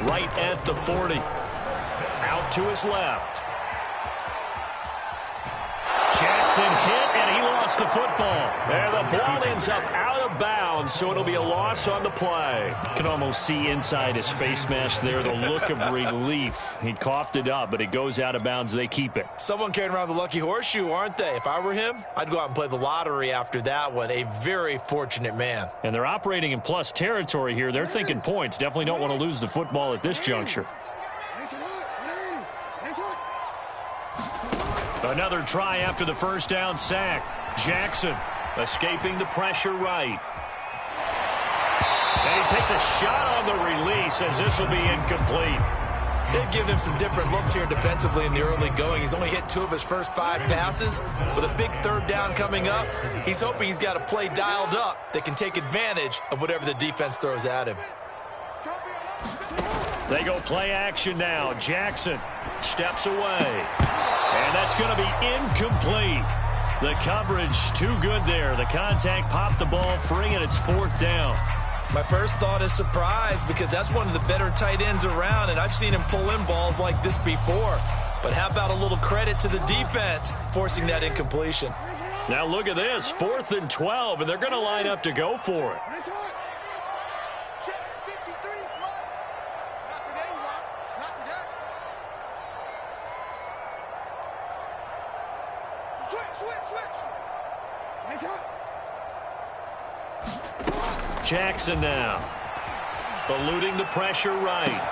right at the 40. Out to his left. Jackson hit, and he lost the football. And the ball ends up out of bounds, so it'll be a loss on the play. Can almost see inside his face mask there the look of relief. He coughed it up, but it goes out of bounds. They keep it. Someone carrying around the lucky horseshoe, aren't they? If I were him, I'd go out and play the lottery after that one. A very fortunate man. And they're operating in plus territory here. They're thinking points. Definitely don't want to lose the football at this juncture. Another try after the first down sack. Jackson escaping the pressure right. And he takes a shot on the release as this will be incomplete. They've given him some different looks here defensively in the early going. He's only hit 2 of his first 5 passes. With a big third down coming up, he's hoping he's got a play dialed up that can take advantage of whatever the defense throws at him. They go play action now. Jackson steps away. And that's going to be incomplete. The coverage too good there. The contact popped the ball free, and it's 4th down. My first thought is surprise, because that's one of the better tight ends around, and I've seen him pull in balls like this before. But how about a little credit to the defense forcing that incompletion? Now look at this, 4th and 12, and they're going to line up to go for it. Jackson now. Eluding the pressure right.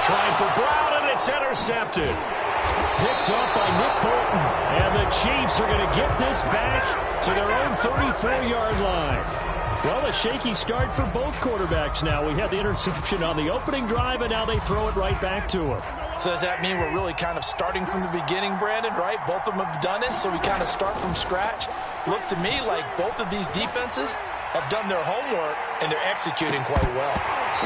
Trying for Brown, and it's intercepted. Picked up by Nick Bolton. And the Chiefs are going to get this back to their own 34-yard line. Well, a shaky start for both quarterbacks now. We had the interception on the opening drive, and now they throw it right back to him. So does that mean we're really kind of starting from the beginning, Brandon, right? Both of them have done it, so we kind of start from scratch. Looks to me like both of these defenses have done their homework, and they're executing quite well.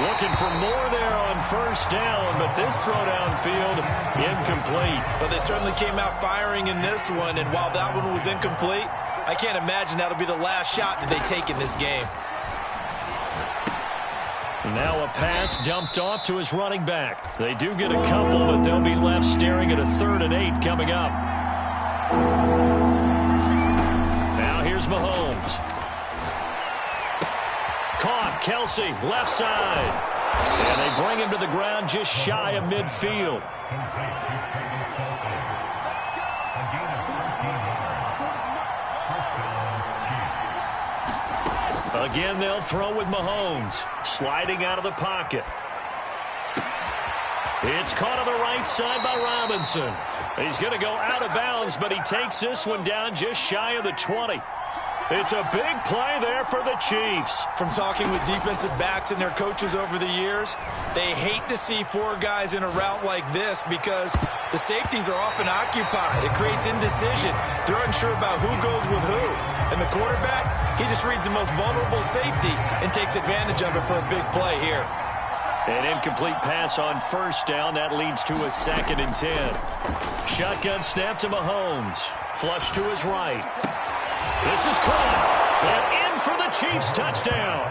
Looking for more there on first down, but this throw downfield, incomplete. Well, they certainly came out firing in this one, and while that one was incomplete, I can't imagine that'll be the last shot that they take in this game. Now a pass dumped off to his running back. They do get a couple, but they'll be left staring at a 3rd and 8 coming up. Now here's Mahomes. Caught, Kelsey, left side. And they bring him to the ground just shy of midfield. Again, they'll throw with Mahomes. Sliding out of the pocket. It's caught on the right side by Robinson. He's going to go out of bounds, but he takes this one down just shy of the 20. It's a big play there for the Chiefs. From talking with defensive backs and their coaches over the years, they hate to see 4 guys in a route like this because the safeties are often occupied. It creates indecision. They're unsure about who goes with who. And the quarterback, he just reads the most vulnerable safety and takes advantage of it for a big play here. An incomplete pass on first down. That leads to a 2nd and 10. Shotgun snap to Mahomes. Flush to his right. This is caught. And in for the Chiefs touchdown.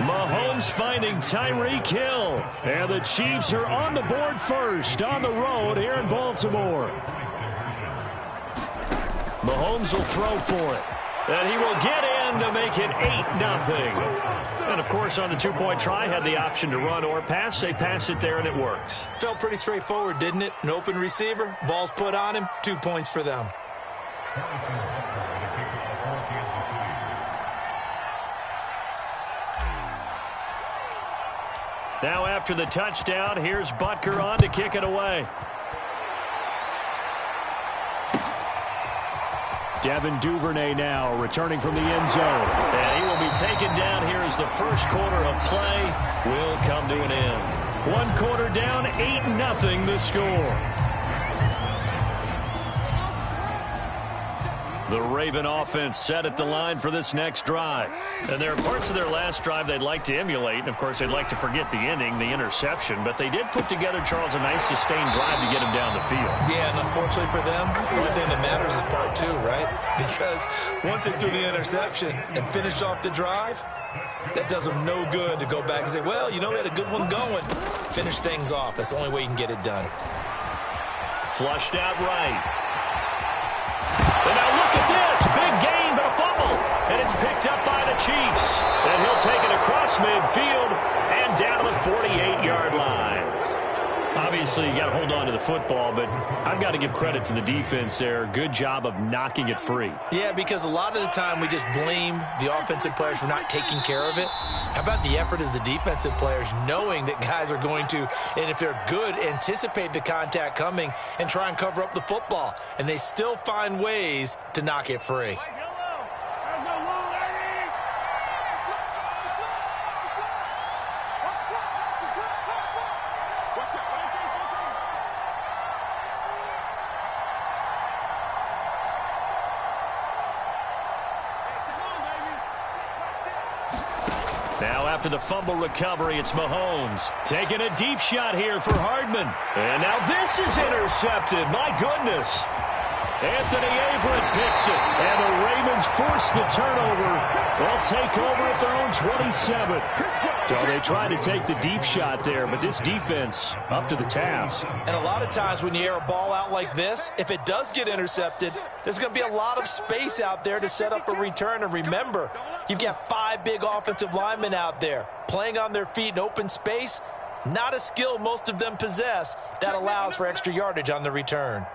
Mahomes finding Tyreek Hill. And the Chiefs are on the board first on the road here in Baltimore. Mahomes will throw for it. And he will get in to make it 8-0. And, of course, on the 2-point try, had the option to run or pass. They pass it there, and it works. Felt pretty straightforward, didn't it? An open receiver, ball's put on him, 2 points for them. Now after the touchdown, here's Butker on to kick it away. Devin Duvernay now returning from the end zone. And he will be taken down here as the first quarter of play will come to an end. 1 quarter down, 8-0 the score. The Raven offense set at the line for this next drive. And there are parts of their last drive they'd like to emulate. And, of course, they'd like to forget the ending, the interception. But they did put together, Charles, a nice sustained drive to get him down the field. Yeah, and unfortunately for them, the only thing that matters is part 2, right? Because once they threw the interception and finished off the drive, that does them no good to go back and say, well, you know, we had a good one going. Finish things off. That's the only way you can get it done. Flushed out right. And now look at this. Big gain, but a fumble. And it's picked up by the Chiefs. And he'll take it across midfield and down to the 48-yard line. Obviously, you got to hold on to the football, but I've got to give credit to the defense there. Good job of knocking it free. Yeah, because a lot of the time we just blame the offensive players for not taking care of it. How about the effort of the defensive players knowing that guys are going to, and if they're good, anticipate the contact coming and try and cover up the football. And they still find ways to knock it free. Now after the fumble recovery, it's Mahomes taking a deep shot here for Hardman. And now this is intercepted. My goodness. Anthony Averett picks it. And the Ravens force the turnover. They'll take over at their own 27. So they try to take the deep shot there, but this defense up to the task. And a lot of times when you air a ball out like this, if it does get intercepted, there's going to be a lot of space out there to set up a return. And remember, you've got 5 big offensive linemen out there playing on their feet in open space. Not a skill most of them possess that allows for extra yardage on the return.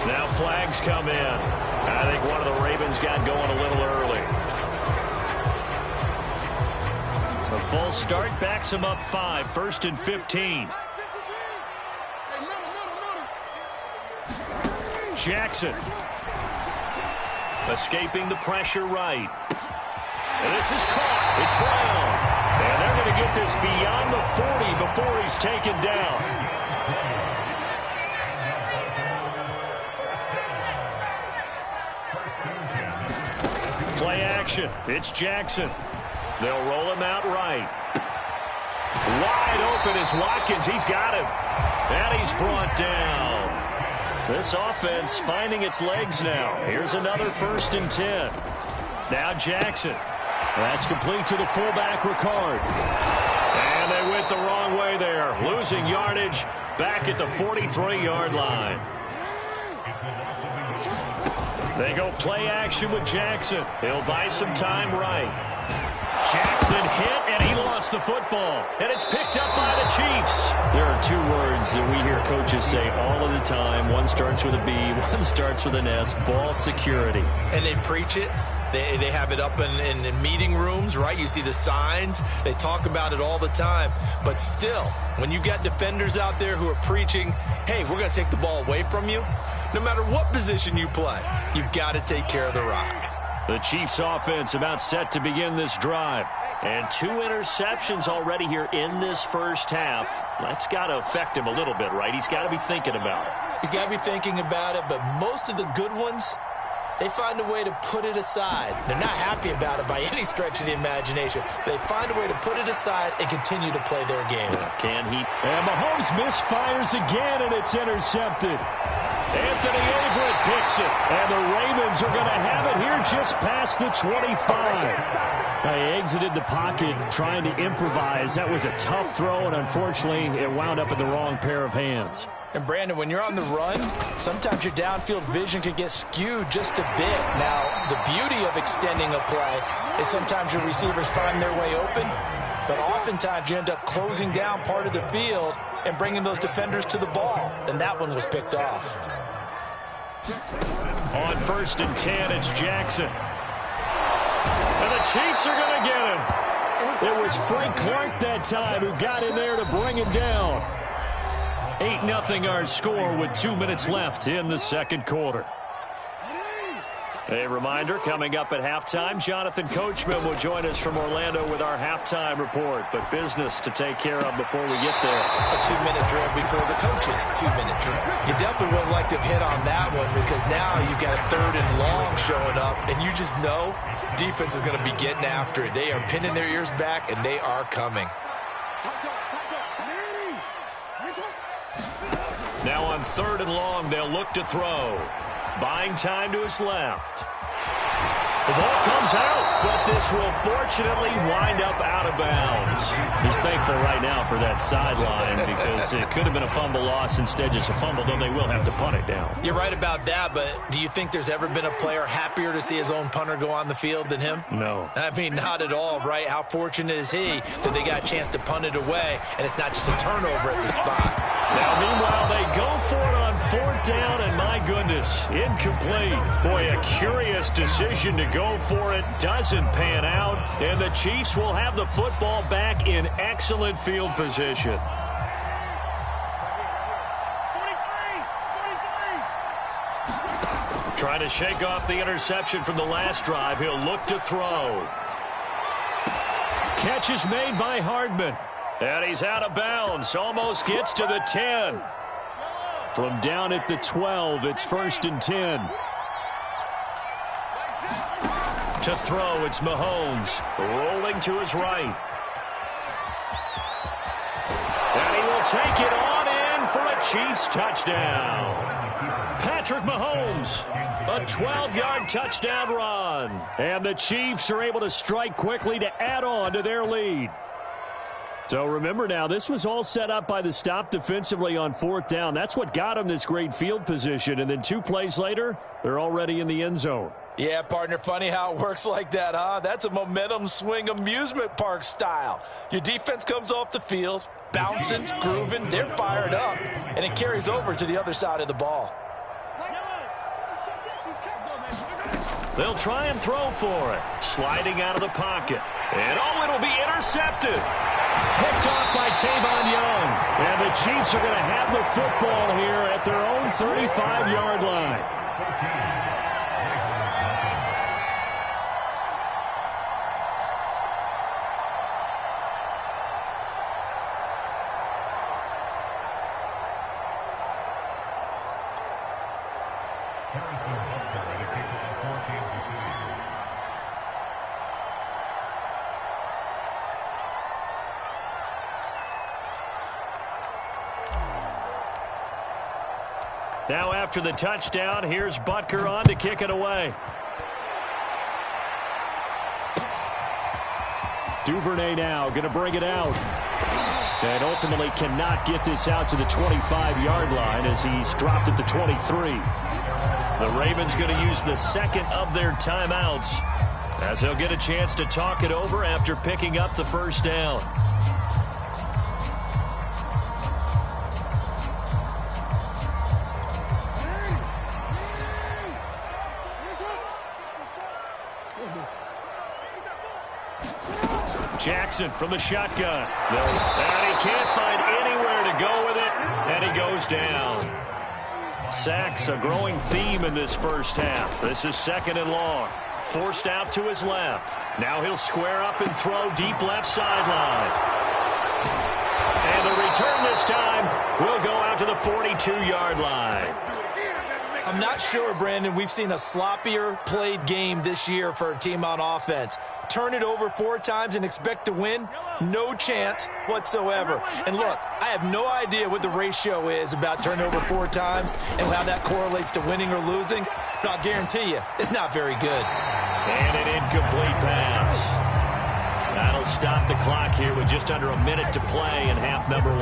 Now flags come in. I think one of the Ravens got going a little early. The full start backs him up 5, 1st and 15. Jackson. Escaping the pressure right. And this is caught. It's Brown. And they're going to get this beyond the 40 before he's taken down. Play action. It's Jackson. They'll roll him out right. Wide open is Watkins. He's got him. And he's brought down. This offense finding its legs now. Here's another 1st and 10. Now Jackson. That's complete to the fullback, Ricard. And they went the wrong way there. Losing yardage back at the 43-yard line. They go play action with Jackson. He'll buy some time right. Jackson hit, and he lost the football. And it's picked up by the Chiefs. There are 2 words that we hear coaches say all of the time. One starts with a B, one starts with an S. Ball security. And they preach it. They have it up in meeting rooms, right? You see the signs. They talk about it all the time. But still, when you've got defenders out there who are preaching, hey, we're going to take the ball away from you, no matter what position you play, you've got to take care of the rock. The Chiefs offense about set to begin this drive. And 2 interceptions already here in this first half. That's got to affect him a little bit, right? He's got to be thinking about it. He's got to be thinking about it, but most of the good ones, they find a way to put it aside. They're not happy about it by any stretch of the imagination. They find a way to put it aside and continue to play their game. Can he? And Mahomes misfires again, and it's intercepted. Anthony Averett picks it, and the Ravens are going to have it here just past the 25. They exited the pocket trying to improvise. That was a tough throw, and unfortunately, it wound up in the wrong pair of hands. And, Brandon, when you're on the run, sometimes your downfield vision can get skewed just a bit. Now, the beauty of extending a play is sometimes your receivers find their way open, but oftentimes you end up closing down part of the field and bringing those defenders to the ball. And that one was picked off. On 1st and 10, it's Jackson. And the Chiefs are going to get him. It was Frank Clark that time who got in there to bring him down. 8-0 our score with 2 minutes left in the second quarter. A reminder, coming up at halftime, Jonathan Coachman will join us from Orlando with our halftime report. But business to take care of before we get there. A 2-minute drill before the coaches' 2-minute drill. You definitely would like to hit on that one because now you've got a 3rd and long showing up, and you just know defense is going to be getting after it. They are pinning their ears back, and they are coming. Now on 3rd and long, they'll look to throw. Buying time to his left. The ball comes out, but this will fortunately wind up out of bounds. He's thankful right now for that sideline because it could have been a fumble loss, instead just a fumble, though they will have to punt it down. You're right about that, but do you think there's ever been a player happier to see his own punter go on the field than him? No. I mean, not at all, right? How fortunate is he that they got a chance to punt it away, and it's not just a turnover at the spot. Now, meanwhile, they go for it on 4th down, and my goodness, incomplete. Boy, a curious decision to go for it. Doesn't pan out, and the Chiefs will have the football back in excellent field position. Trying to shake off the interception from the last drive. He'll look to throw. Catch is made by Hardman. And he's out of bounds. Almost gets to the 10. From down at the 12, it's 1st and 10. To throw, it's Mahomes. Rolling to his right. And he will take it on in for a Chiefs touchdown. Patrick Mahomes, a 12-yard touchdown run. And the Chiefs are able to strike quickly to add on to their lead. So remember now, this was all set up by the stop defensively on 4th down. That's what got them this great field position. And then 2 plays later, they're already in the end zone. Yeah, partner, funny how it works like that, huh? That's a momentum swing amusement park style. Your defense comes off the field, bouncing, grooving, they're fired up, and it carries over to the other side of the ball. They'll try and throw for it. Sliding out of the pocket. And, it'll be intercepted. Picked off by Tavon Young. And the Chiefs are going to have the football here at their own 35-yard line. Now after the touchdown, here's Butker on to kick it away. Duvernay now going to bring it out. And ultimately cannot get this out to the 25-yard line as he's dropped at the 23. The Ravens going to use the second of their timeouts as they'll get a chance to talk it over after picking up the 1st down. Jackson from the shotgun. And he can't find anywhere to go with it, and he goes down. Sacks a growing theme in this first half. This is 2nd and long. Forced out to his left. Now he'll square up and throw deep left sideline. And the return this time will go out to the 42-yard line. I'm not sure, Brandon, we've seen a sloppier played game this year for a team on offense. Turn it over 4 times and expect to win? No chance whatsoever. And look, I have no idea what the ratio is about turnover 4 times and how that correlates to winning or losing, but I'll guarantee you it's not very good. And an incomplete pass. That'll stop the clock here with just under a minute to play in half number 1.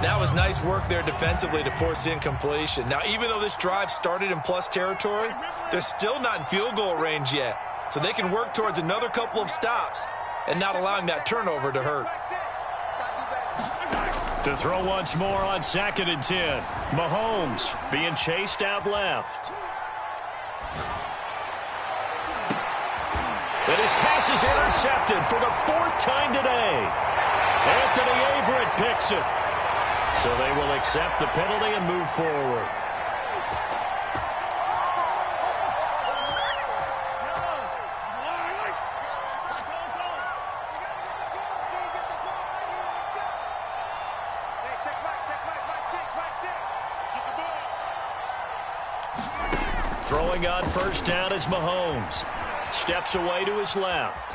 That was nice work there defensively to force incompletion. Now, even though this drive started in plus territory, they're still not in field goal range yet. So they can work towards another couple of stops and not allowing that turnover to hurt. To throw once more on 2nd and 10. Mahomes being chased out left. And his pass is intercepted for the 4th time today. Anthony Averett picks it. So they will accept the penalty and move forward. Throwing on 1st down is Mahomes. Steps away to his left.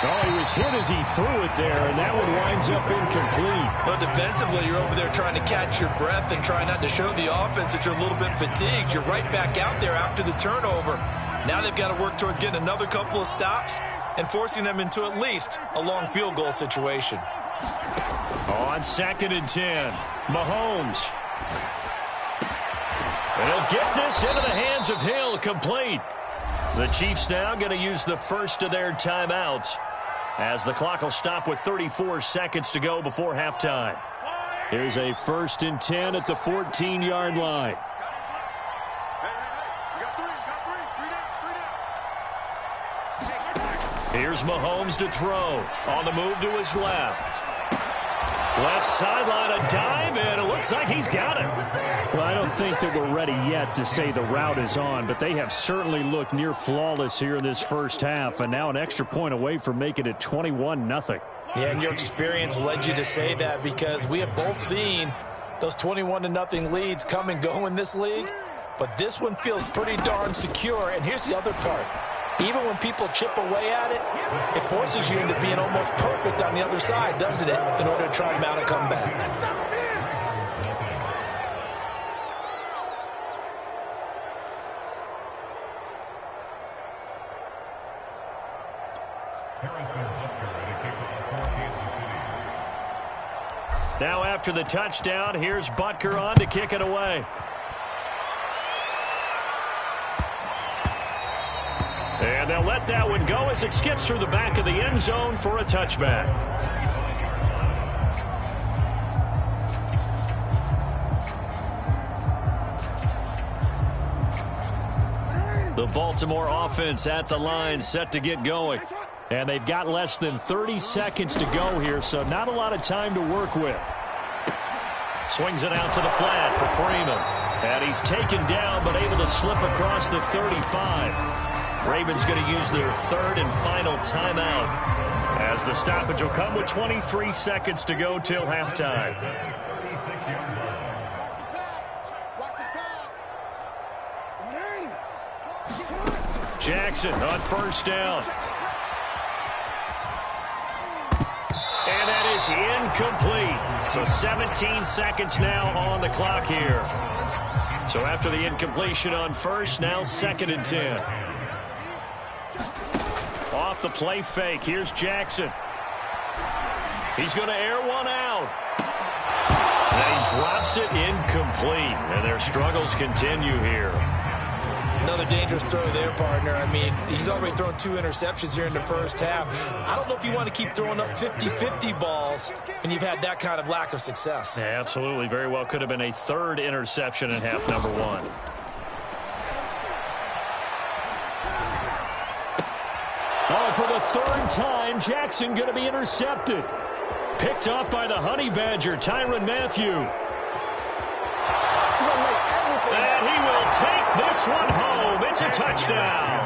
Oh, he was hit as he threw it there, and that one winds up incomplete. But defensively, you're over there trying to catch your breath and try not to show the offense that you're a little bit fatigued. You're right back out there after the turnover. Now they've got to work towards getting another couple of stops and forcing them into at least a long field goal situation. On 2nd and 10, Mahomes. And he'll get this into the hands of Hill, complete. The Chiefs now going to use the first of their timeouts as the clock will stop with 34 seconds to go before halftime. Here's a 1st and 10 at the 14-yard line. Here's Mahomes to throw. On the move to his left. Left sideline, a dive, and it looks like he's got it. Well, I don't think that we're ready yet to say the route is on, but they have certainly looked near flawless here in this first half, and now an extra point away from making it 21-0. Yeah, and your experience led you to say that because we have both seen those 21-0 leads come and go in this league, but this one feels pretty darn secure, and here's the other part. Even when people chip away at it, it forces you into being almost perfect on the other side, doesn't it, in order to try and mount a comeback. Now after the touchdown, here's Butker on to kick it away. And they'll let that one go as it skips through the back of the end zone for a touchback. The Baltimore offense at the line set to get going. And they've got less than 30 seconds to go here, so not a lot of time to work with. Swings it out to the flat for Freeman. And he's taken down but able to slip across the 35. Ravens going to use their 3rd and final timeout as the stoppage will come with 23 seconds to go till halftime. Jackson on 1st down. And that is incomplete. So 17 seconds now on the clock here. So after the incompletion on 1st, now 2nd and 10. Off the play fake, here's Jackson. He's going to air one out. And he drops it incomplete. And their struggles continue here. Another dangerous throw there, partner. I mean, he's already thrown 2 interceptions here in the first half. I don't know if you want to keep throwing up 50-50 balls and you've had that kind of lack of success. Yeah, absolutely. Very well could have been a 3rd interception in half number 1. Oh, for the 3rd time, Jackson going to be intercepted. Picked off by the Honey Badger, Tyrann Mathieu. And he will take this one home. It's a touchdown.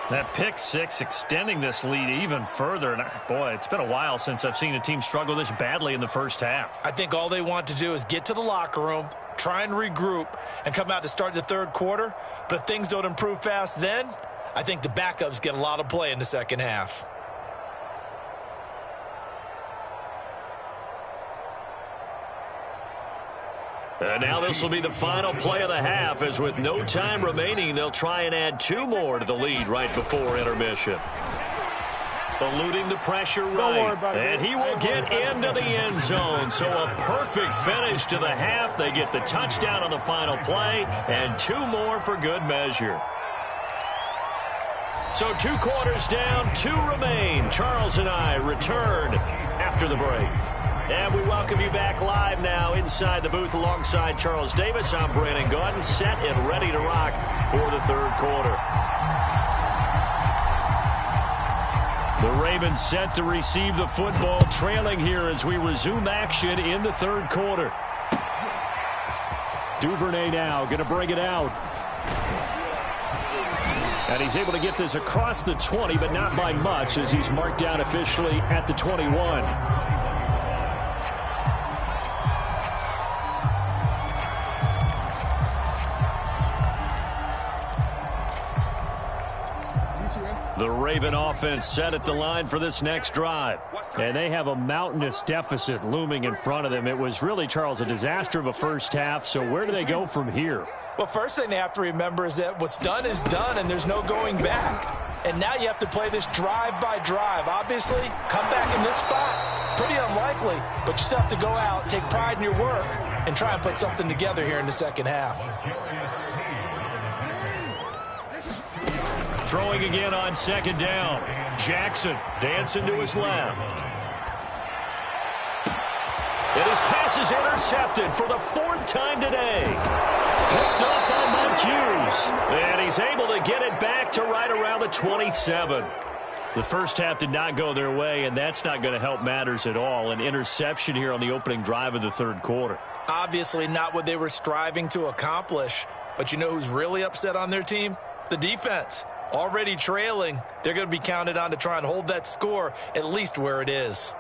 That pick 6 extending this lead even further. And boy, it's been a while since I've seen a team struggle this badly in the first half. I think all they want to do is get to the locker room, try and regroup, and come out to start the 3rd quarter. But if things don't improve fast then, I think the backups get a lot of play in the second half. And now this will be the final play of the half, as with no time remaining, they'll try and add 2 more to the lead right before intermission. Eluding the pressure right, and he will get into the end zone. So a perfect finish to the half. They get the touchdown on the final play, and 2 more for good measure. So 2 quarters down, 2 remain. Charles and I return after the break. And we welcome you back live now inside the booth alongside Charles Davis. I'm Brandon Gaudin, set and ready to rock for the 3rd quarter. The Ravens set to receive the football, trailing here as we resume action in the 3rd quarter. Duvernay now going to bring it out. And he's able to get this across the 20, but not by much, as he's marked down officially at the 21. The Raven offense set at the line for this next drive. And they have a mountainous deficit looming in front of them. It was really, Charles, a disaster of a first half. So where do they go from here? Well, first thing they have to remember is that what's done is done, and there's no going back. And now you have to play this drive by drive. Obviously, come back in this spot, pretty unlikely, but you still have to go out, take pride in your work, and try and put something together here in the second half. Throwing again on second down. Jackson dancing to his left. And his pass is intercepted for the 4th time today. Picked up by Montews. And he's able to get it back to right around the 27. The first half did not go their way, and that's not going to help matters at all. An interception here on the opening drive of the third quarter. Obviously not what they were striving to accomplish. But you know who's really upset on their team? The defense. Already trailing. They're going to be counted on to try and hold that score at least where it is.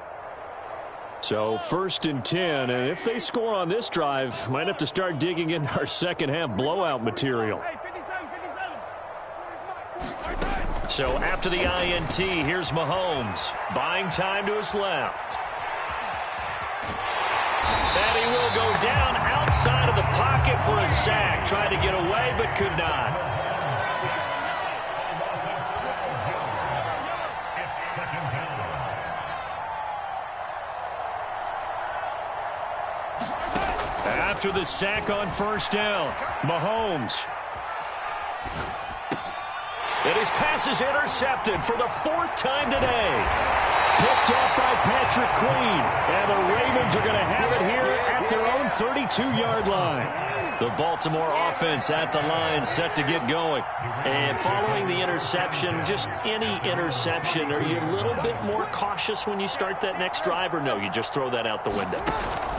So 1st and 10, and if they score on this drive, might have to start digging in our second half blowout material. So after the INT, here's Mahomes, buying time to his left. And he will go down outside of the pocket for a sack. Tried to get away, but could not. After the sack on first down, Mahomes. And his pass is intercepted for the 4th time today. Picked up by Patrick Queen. And the Ravens are going to have it here at their own 32-yard line. The Baltimore offense at the line set to get going. And following the interception, just any interception, are you a little bit more cautious when you start that next drive, or no, you just throw that out the window?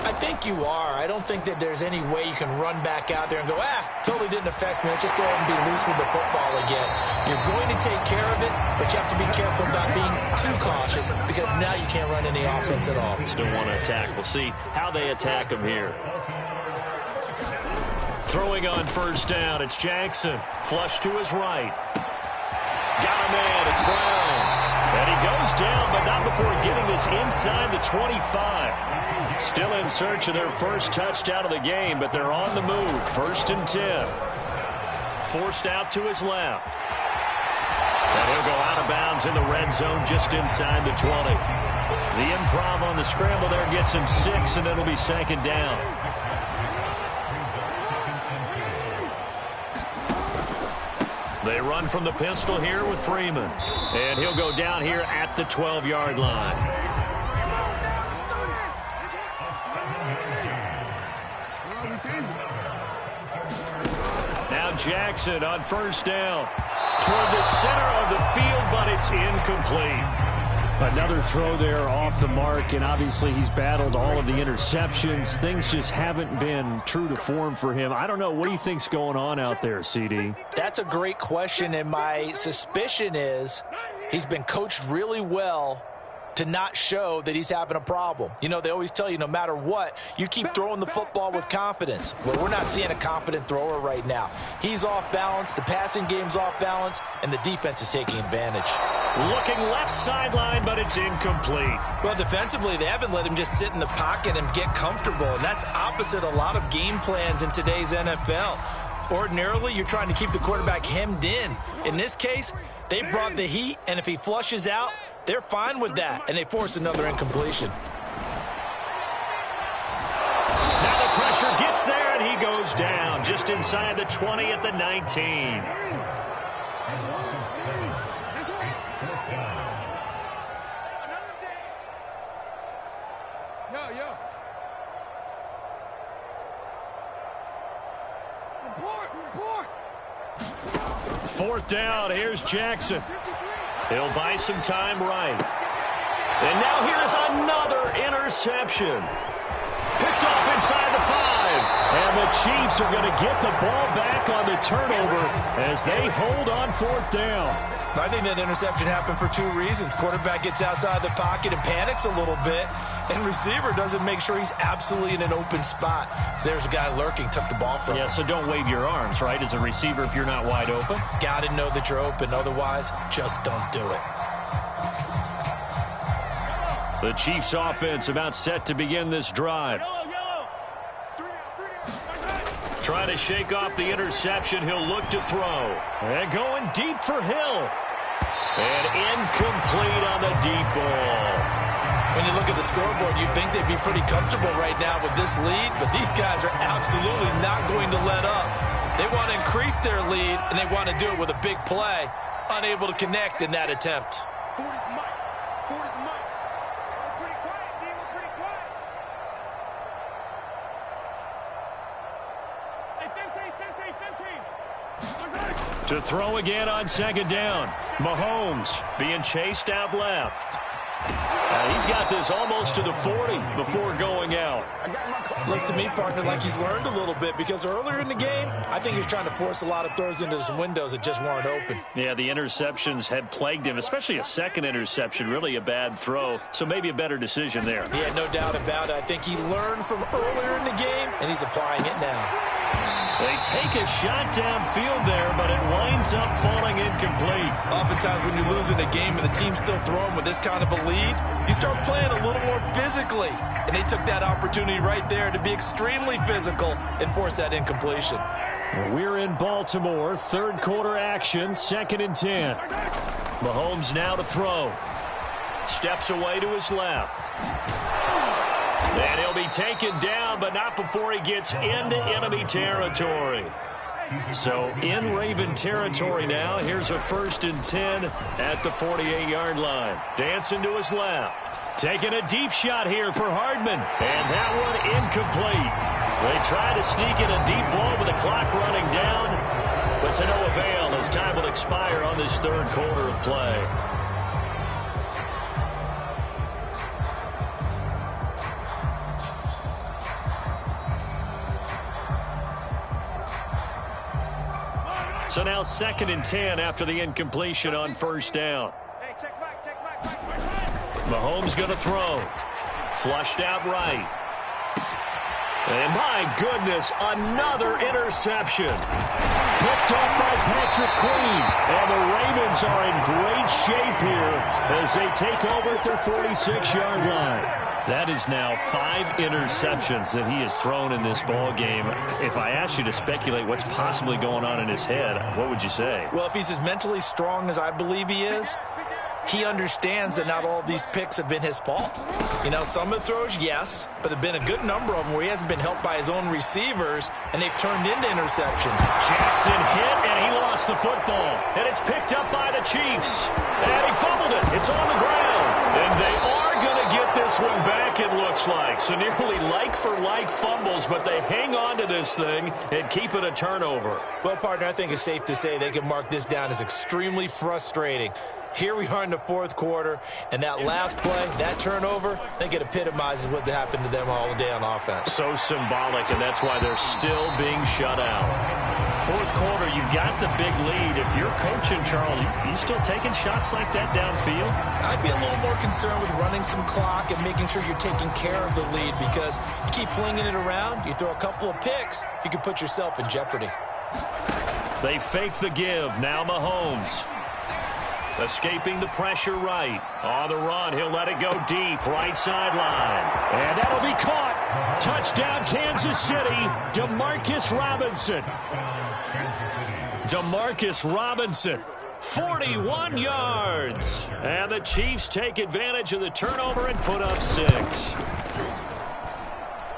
I think you are. I don't think that there's any way you can run back out there and go, totally didn't affect me. Let's just go ahead and be loose with the football again. You're going to take care of it, but you have to be careful about being too cautious because now you can't run any offense at all. Still want to attack. We'll see how they attack him here. Throwing on first down, it's Jackson. Flush to his right. Got a man, it's Brown. And he goes down, but not before getting this inside the 25. Still in search of their first touchdown of the game, but they're on the move. 1st and 10. Forced out to his left. And he'll go out of bounds in the red zone just inside the 20. The improv on the scramble there gets him 6, and it'll be 2nd down. They run from the pistol here with Freeman. And he'll go down here at the 12-yard line. Now Jackson on first down. Toward the center of the field, but it's incomplete. Another throw there off the mark, and obviously he's battled all of the interceptions. Things just haven't been true to form for him. I don't know. What do you think's going on out there, CD? That's a great question, and my suspicion is he's been coached really well to not show that he's having a problem. You know, they always tell you no matter what, you keep throwing the football with confidence. Well, we're not seeing a confident thrower right now. He's off balance, the passing game's off balance, and the defense is taking advantage. Looking left sideline, but it's incomplete. Well, defensively, they haven't let him just sit in the pocket and get comfortable, and that's opposite a lot of game plans in today's NFL. Ordinarily, you're trying to keep the quarterback hemmed in. In this case, they brought the heat, and if he flushes out, they're fine with that, and they force another incompletion. Now the pressure gets there, and he goes down just inside the 20 at the 19. Fourth down, here's Jackson. He'll buy some time right. And now here's another interception. Picked off inside the 5. And the Chiefs are going to get the ball back on the turnover as they hold on 4th down. I think that interception happened for 2 reasons. Quarterback gets outside the pocket and panics a little bit, and receiver doesn't make sure he's absolutely in an open spot. So there's a guy lurking, took the ball from him. Yeah, so don't wave your arms, right, as a receiver if you're not wide open. Got to know that you're open. Otherwise, just don't do it. The Chiefs offense about set to begin this drive. Trying to shake off the interception. He'll look to throw. And going deep for Hill. And incomplete on the deep ball. When you look at the scoreboard, you'd think they'd be pretty comfortable right now with this lead, but these guys are absolutely not going to let up. They want to increase their lead, and they want to do it with a big play. Unable to connect in that attempt. To throw again on 2nd down. Mahomes being chased out left. He's got this almost to the 40 before going out. Looks to me, partner, like he's learned a little bit because earlier in the game, I think he was trying to force a lot of throws into some windows that just weren't open. Yeah, the interceptions had plagued him, especially a second interception, really a bad throw. So maybe a better decision there. Yeah, no doubt about it. I think he learned from earlier in the game, and he's applying it now. They take a shot downfield there, but it winds up falling incomplete. Oftentimes when you're losing a game and the team's still throwing with this kind of a lead, you start playing a little more physically. And they took that opportunity right there to be extremely physical and force that incompletion. We're in Baltimore, 3rd quarter action, 2nd and 10. Mahomes now to throw. Steps away to his left. And he'll be taken down, but not before he gets into enemy territory. So in Raven territory now. Here's a 1st and 10 at the 48-yard line. Dancing to his left. Taking a deep shot here for Hardman. And that one incomplete. They try to sneak in a deep ball with the clock running down, but to no avail as time will expire on this 3rd quarter of play. So now 2nd and 10 after the incompletion on 1st down. Mahomes going to throw. Flushed out right. And my goodness, another interception. Picked up by Patrick Queen. And the Ravens are in great shape here as they take over at their 46-yard line. That is now 5 interceptions that he has thrown in this ball game. If I asked you to speculate what's possibly going on in his head, what would you say? Well, if he's as mentally strong as I believe he is, he understands that not all of these picks have been his fault. You know, some of the throws, yes, but there have been a good number of them where he hasn't been helped by his own receivers, and they've turned into interceptions. Jackson hit, and he lost the football. And it's picked up by the Chiefs. And he fumbled it. It's on the ground. And they are going to get this one back, it looks like. So nearly like-for-like fumbles, but they hang on to this thing and keep it a turnover. Well, partner, I think it's safe to say they can mark this down as extremely frustrating. Here we are in the 4th quarter, and that last play, that turnover, I think it epitomizes what happened to them all day on offense. So symbolic, and that's why they're still being shut out. 4th quarter, you've got the big lead. If you're coaching, Charles, you still taking shots like that downfield? I'd be a little more concerned with running some clock and making sure you're taking care of the lead, because you keep flinging it around, you throw a couple of picks, you can put yourself in jeopardy. They fake the give. Now Mahomes. Escaping the pressure right. On the run, he'll let it go deep. Right sideline. And that'll be caught. Touchdown, Kansas City. Demarcus Robinson. Demarcus Robinson. 41 yards. And the Chiefs take advantage of the turnover and put up 6.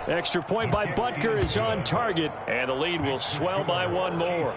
Extra point by Butker is on target. And the lead will swell by 1 more.